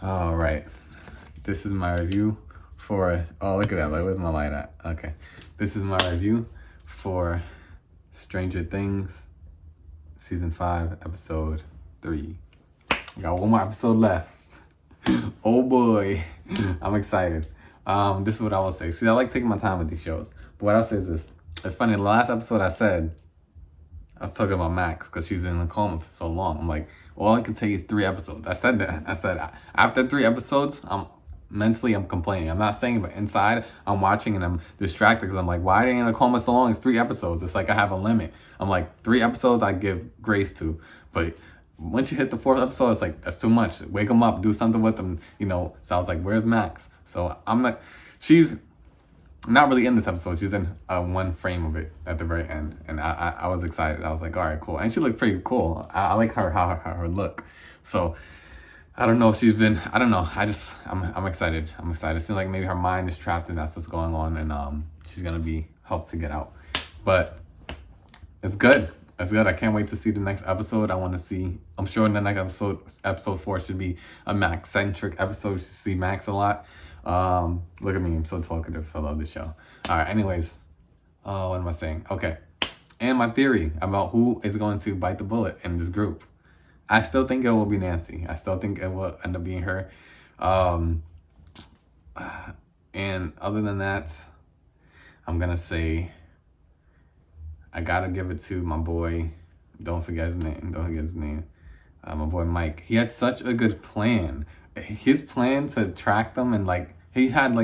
All right. This is my review for. Oh, look at that. Like, where's my light at? Okay. This is my review for Stranger Things, Season 5, Episode 3. I got one more episode left. Oh boy. I'm excited. This is what I will say. See, I like taking my time with these shows. But what I'll say is this. It's funny, the last episode I was talking about Max because she's in a coma for so long. I'm like, all I can take is 3 episodes. I said that. I said after 3 episodes, I'm complaining. I'm not saying it, but inside I'm watching and I'm distracted because I'm like, why are they in a coma so long? It's 3 episodes. It's like I have a limit. I'm like, 3 episodes I give grace to, but once you hit the 4th episode, it's like that's too much. Wake them up, do something with them, So I was like, where's Max? So I'm not. She's not really in this episode. She's in one frame of it at the very end, and I was excited. I was like, all right, cool, and she looked pretty cool. I like her look. So I don't know if she's been. I don't know. I'm excited. I'm excited. It seems like maybe her mind is trapped, and that's what's going on, and she's gonna be helped to get out. But it's good. It's good. I can't wait to see the next episode. I want to see. I'm sure in the next episode 4 should be a Max-centric episode. You should see Max a lot. Look at me. I'm so talkative. I love this show. All right. Anyways, what am I saying? Okay. And my theory about who is going to bite the bullet in this group. I still think it will be Nancy. I still think it will end up being her. And other than that, I'm gonna say I gotta give it to my boy. Don't forget his name. My boy Mike. He had such a good plan. His plan to track them and he had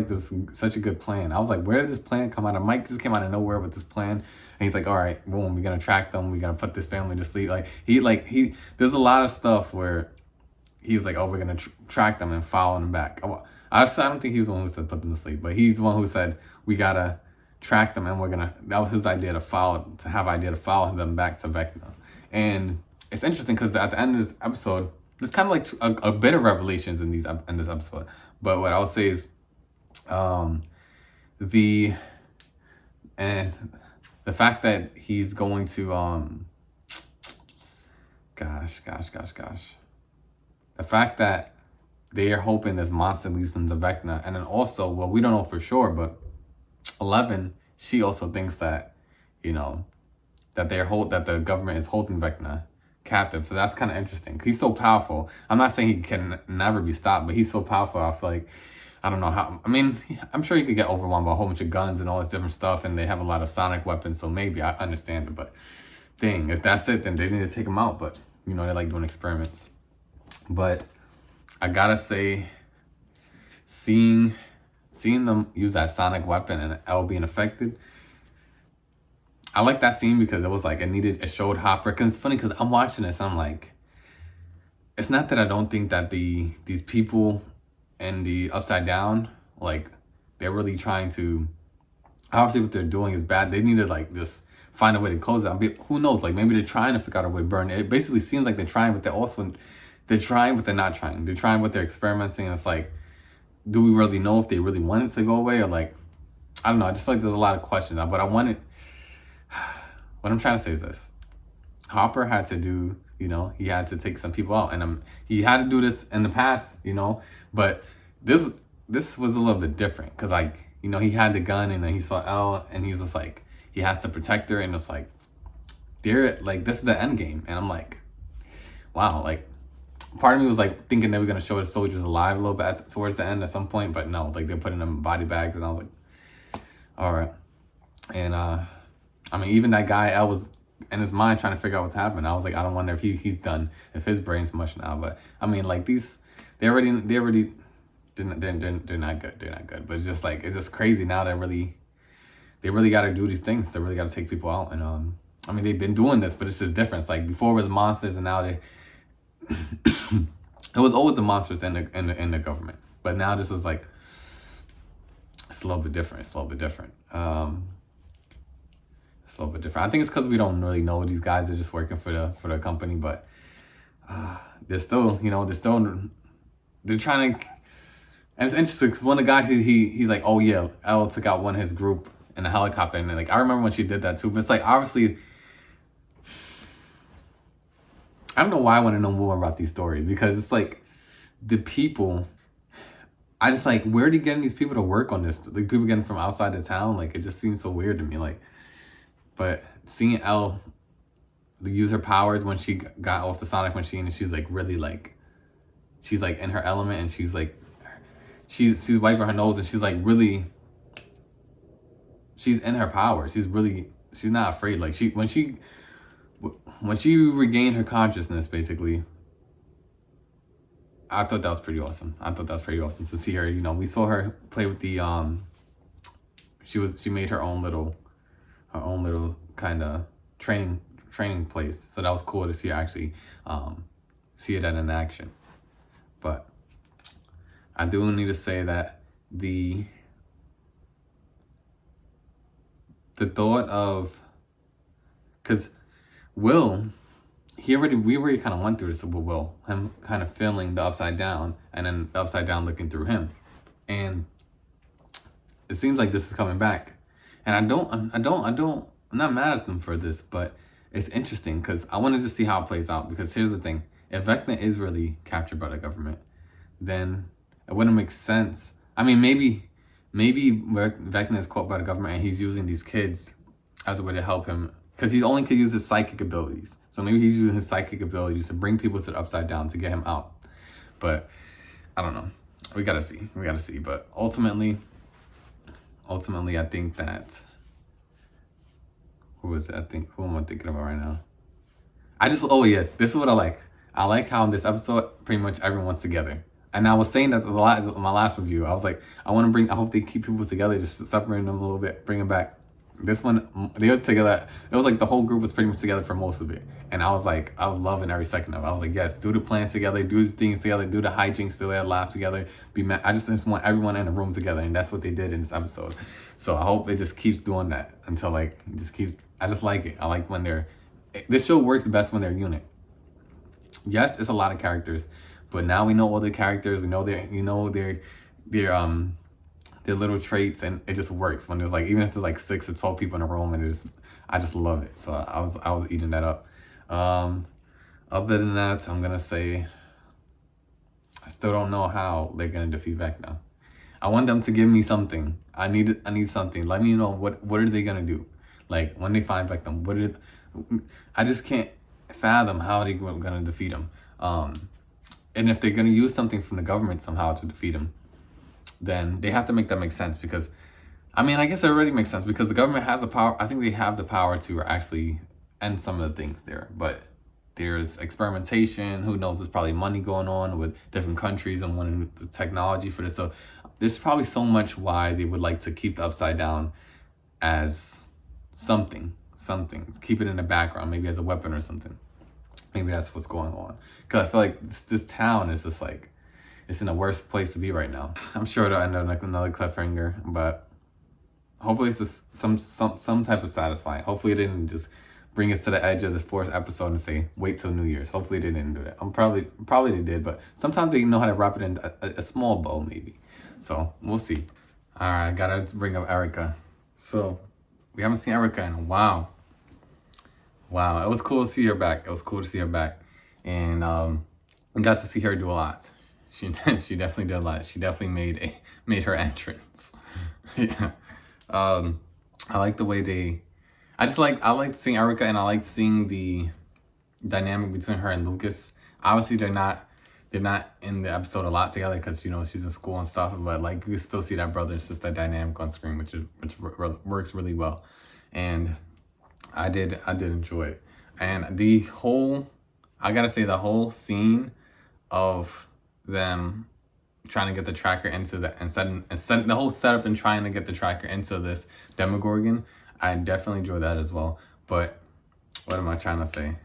such a good plan. I was like, where did this plan come out of? Mike just came out of nowhere with this plan, and he's like, all right, boom, we're gonna track them. We're gonna put this family to sleep. There's a lot of stuff where he was like, oh, we're gonna track them and follow them back. I don't think he was the one who said put them to sleep, but he's the one who said we gotta track them and that was his idea to follow them back to Vecna. And it's interesting because at the end of this episode, there's kind of like a bit of revelations in this episode. But what I would say is, the fact that he's going to the fact that they are hoping this monster leads them to Vecna, and then also, well, we don't know for sure, but 11, she also thinks that, that the government is holding Vecna captive. So that's kind of interesting. He's so powerful. I'm not saying he can never be stopped, but he's so powerful. I feel like, I don't know how. I mean, I'm sure he could get overwhelmed by a whole bunch of guns and all this different stuff, and they have a lot of sonic weapons. So maybe I understand it. But dang, if that's it, then they need to take him out. But they like doing experiments. But I gotta say, seeing them use that sonic weapon and Elle being affected, I like that scene because it was like it showed Hopper. Because it's funny because I'm watching this and I'm like, it's not that I don't think that these people in the Upside Down, they're really trying to, obviously what they're doing is bad. They need to just find a way to close it. I mean, who knows? Maybe they're trying to figure out a way to burn it. It basically seems like they're trying, but they're trying, but they're not trying. They're trying, but they're experimenting. And it's like, do we really know if they really want it to go away? Or I don't know. I just feel like there's a lot of questions. But what I'm trying to say is this. Hopper had to do, he had to take some people out. And he had to do this in the past, but this was a little bit different. Because he had the gun and then he saw Elle and he's just like, he has to protect her. And it's like, this is the end game. And I'm like, wow, part of me was thinking they were gonna show the soldiers alive a little bit towards the end at some point, but no, they're putting them in body bags, and I was like, all right. And I mean, even that guy, I was in his mind trying to figure out what's happening. I was like, I don't wonder if he's done, if his brain's mush now. But I mean, they're not good. They're not good. But it's just crazy now that they really got to do these things. They really got to take people out. And I mean, they've been doing this, but it's just different. It's before it was monsters, and now they. It was always the monsters in the government, but now this was it's a little bit different. It's a little bit different. I think it's because we don't really know these guys are just working for the company, but they're still they're trying to. And it's interesting because one of the guys he's like, oh yeah, Elle took out one of his group in a helicopter, and I remember when she did that too. But it's obviously. I don't know why I want to know more about these stories because it's the people, I just like, where are they getting these people to work on this? Like people getting from outside the town, like it just seems so weird to me. Like, but seeing Elle use her powers when she got off the Sonic machine, and she's like really like, she's like in her element, and she's like, she's wiping her nose, and she's like really, she's in her power. She's not afraid. Like when she regained her consciousness, basically, I thought that was pretty awesome. I thought that was pretty awesome to see her. You know, we saw her play with the she made her own little kind of training place. So that was cool to see her actually see it in action. But I do need to say that the thought of, because Will, we already kind of went through this with Will, him kind of feeling the upside down, and then the upside down looking through him, and it seems like this is coming back, and I'm not mad at them for this, but it's interesting because I wanted to see how it plays out. Because here's the thing: if Vecna is really captured by the government, then it wouldn't make sense. I mean, maybe Vecna is caught by the government and he's using these kids as a way to help him, because he only could use his psychic abilities. So maybe he's using his psychic abilities to bring people to the upside down to get him out. But I don't know. We gotta see. But ultimately, I think that, who am I thinking about right now? This is what I like. I like how in this episode, pretty much everyone's together. And I was saying that in my last review. I was like, I hope they keep people together, just separating them a little bit, bring them back. This one, they were together. It was like the whole group was pretty much together for most of it. And I was loving every second of it. I was like, yes, do the plans together, do the things together, do the hijinks together, laugh together. I just want everyone in a room together. And that's what they did in this episode. So I hope it just keeps doing that until I just like it. I like when this show works best when they're a unit. Yes, it's a lot of characters, but now we know all the characters. We know their little traits, and it just works when there's like, even if there's like 6 or 12 people in a room, and I just love it. So I was eating that up. Other than that, I'm gonna say I still don't know how they're gonna defeat Vecna. I want them to give me something. I need something. Let me know what are they gonna do? Like when they find Vecna, I just can't fathom how they're gonna defeat him. And if they're gonna use something from the government somehow to defeat him, then they have to make that make sense. Because, I mean, I guess it already makes sense because the government has the power. I think they have the power to actually end some of the things there. But there's experimentation. Who knows? There's probably money going on with different countries and wanting the technology for this. So there's probably so much why they would like to keep the Upside Down as something. Keep it in the background, maybe as a weapon or something. Maybe that's what's going on. Because I feel like this town is just like, it's in the worst place to be right now. I'm sure it'll end up like another cliffhanger, but hopefully it's just some type of satisfying. Hopefully it didn't just bring us to the edge of this 4th episode and say, wait till New Year's. Hopefully they didn't do that. Probably they did, but sometimes they know how to wrap it in a small bow maybe. So we'll see. All right, gotta bring up Erica. So we haven't seen Erica in a while. Wow, it was cool to see her back. And we got to see her do a lot. She definitely did a lot. She definitely made her entrance. Yeah. I like the way I liked seeing Erica, and I liked seeing the dynamic between her and Lucas. Obviously they're not in the episode a lot together because, you know, she's in school and stuff, but like you still see that brother and sister dynamic on screen, which works really well. And I did enjoy it. And I gotta say, the whole scene of them trying to get the tracker into the whole setup and trying to get the tracker into this Demogorgon, I definitely enjoyed that as well. But what am I trying to say?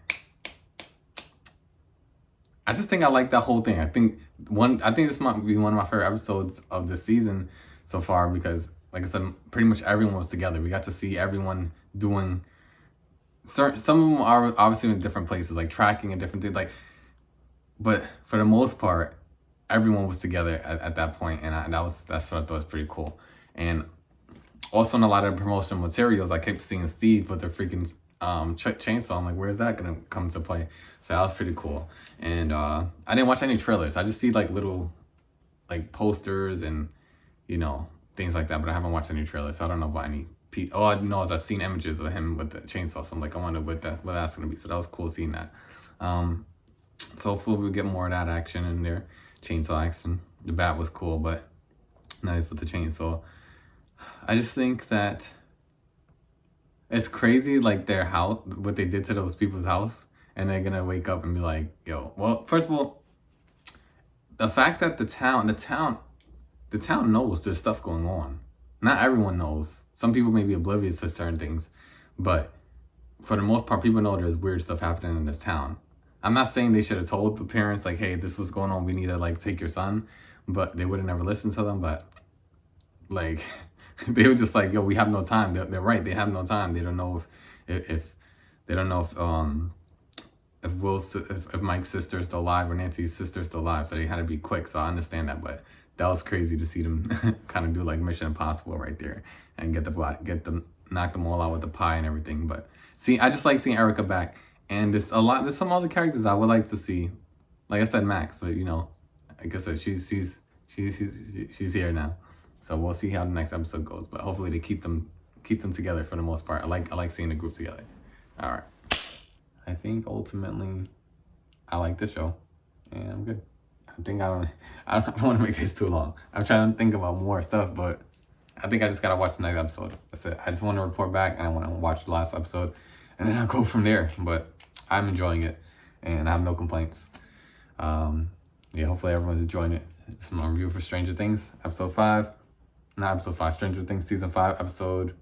I just think I like that whole thing. I think this might be one of my favorite episodes of this season so far because, like I said, pretty much everyone was together. We got to see everyone doing some of them are obviously in different places, like tracking and different things, but for the most part, everyone was together at that point, and that's what I thought was pretty cool. And also in a lot of promotional materials, I kept seeing Steve with the freaking chainsaw. I'm like, where's that gonna come to play? So that was pretty cool. And I didn't watch any trailers. I just see like little like posters and things like that, but I haven't watched any trailers, so I don't know about any. All I know is I've seen images of him with the chainsaw, so I'm like, I wonder what that's gonna be. So that was cool seeing that. So hopefully we'll get more of that action in there, chainsaw action. The bat was cool, but nice with the chainsaw. I just think that it's crazy, like their house, what they did to those people's house, and they're gonna wake up and be like, yo. Well, first of all, the fact that the town knows there's stuff going on. Not everyone knows. Some people may be oblivious to certain things, but for the most part, people know there's weird stuff happening in this town. I'm not saying they should have told the parents like, hey, this was going on, we need to like take your son, but they would have never listened to them. But like, they were just like, yo, we have no time. They're right, they have no time. They don't know if they don't know if Mike's sister is still alive or Nancy's sister is still alive, so they had to be quick. So I understand that, but that was crazy to see them kind of do like Mission Impossible right there and knock them all out with the pie and everything. But see, I just like seeing Erica back, and there's some other characters I would like to see. Like I said, Max, but like I said, she's here now, so we'll see how the next episode goes. But hopefully they keep them together for the most part. I like seeing the group together. All right. I think ultimately I like the show and I'm good. I think I don't want to make this too long. I'm trying to think about more stuff, but I think I just gotta watch the next episode. That's it. I just want to report back and I want to watch the last episode and then I'll go from there. But I'm enjoying it and I have no complaints. Yeah, hopefully everyone's enjoying it. This is my review for Stranger Things, Stranger Things season 5, episode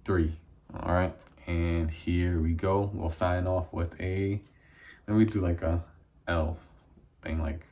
3. All right. And here we go. We'll sign off with let me do like a L thing, like